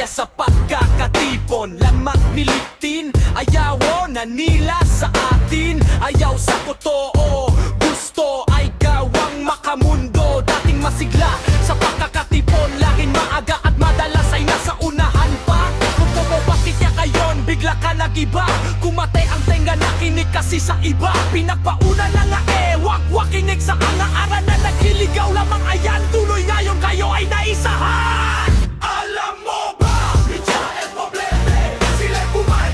sa pagkakatipon lang magnilitin. Ayaw na nila sa atin, ayaw sa totoo. Gusto ay gawang makamundo. Dating masigla sa pagkakatipon, laging maaga at madalas ay nasa unahan pa. Kung pumapakit niya kayon, bigla ka nag-iba. Kumatay ang tenga, nakinig kasi sa iba. Pinagpauna na nga wag kinig sa angaaran na naghiligaw lamang. Ayan, tuloy ngayon kayo ay naisahan. Alam mo ba, Michael Poblete, sila'y bumait,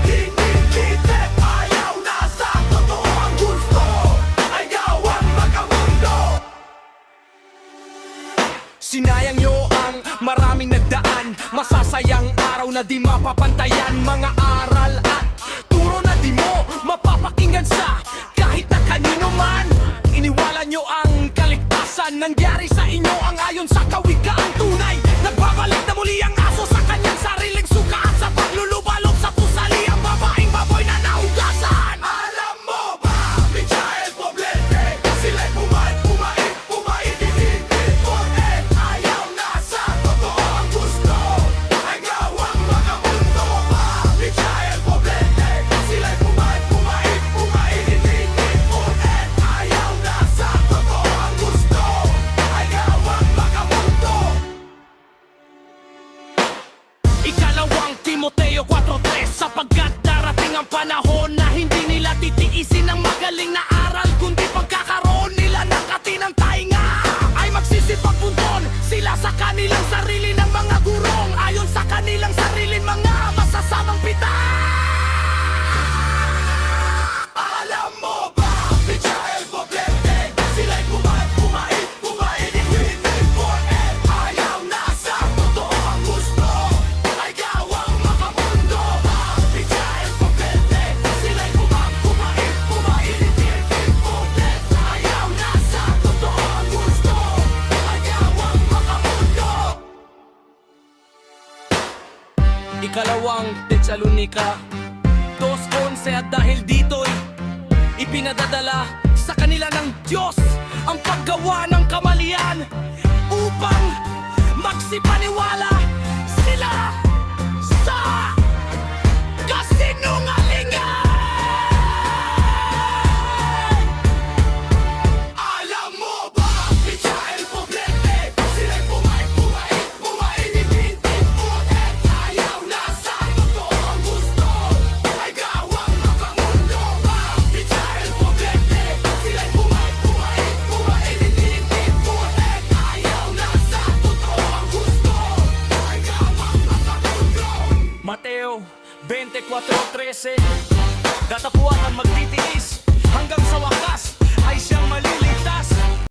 hinihintip. Ayaw na sa totoo, ang gusto ay gawang makamundo. Sinayang nyo ang maraming nagdaan, masasayang araw na di mapapantayan. Mga aral at turo na di mo mapapakinggan sa kahit na kanino man. Iniwala nyo ang kaligtasan, nangyari sa inyo ang ayon sa kawikaan. Tunay, nagbabalik na muli ang aso sa kanyang sariling suka. At sa paglulubalog sa pusali, ang babaeng baboy na naugasan. Alam mo ba, Michael Poblete, sila'y bumait, hinihintip. Ayaw na sa totoo, ang gusto ay gawang makamundo pa. Michael Poblete, sila'y bumait, hinihintip. Ayaw na sa totoo, ang gusto ay gawang makamundo. Ikalawang Timoteo 4:3, sapagkat darating ang panahon na hindi nila titiisin ang magaling na aral, kundi pagkakaroon nila ng katinang tainga. Ay magsisipagpunton sila sa kanilang sarili ng mga gurong, ayon sa kanilang sariling mga masasamang pita. Alam mo ba, Michael Poblete, sila'y bumait, hinihintip. Ayaw na sa totoo, ang gusto ay gawang makamundo pa. Michael Poblete, sila'y bumait, hinihintip. Ayaw na sa totoo, ang gusto ay gawang makamundo. Ikalawang Tesalonica 2:11, at dahil dito'y ipinadadala sa kanila ng Diyos ang paggawa ng kamalian, upang magsipaniwala sila sa kasinungalingan. Alam mo ba, Michael Poblete, sila'y bumait, hinihintip. Ayaw na sa totoo, ang gusto ay gawang makamundo pa. Michael Poblete, sila'y bumait, hinihintip. Ayaw na sa totoo, ang gusto ay gawang makamundo. Mateo 24:13, datapuan ang magtitiis hanggang sa wakas ay siyang mali.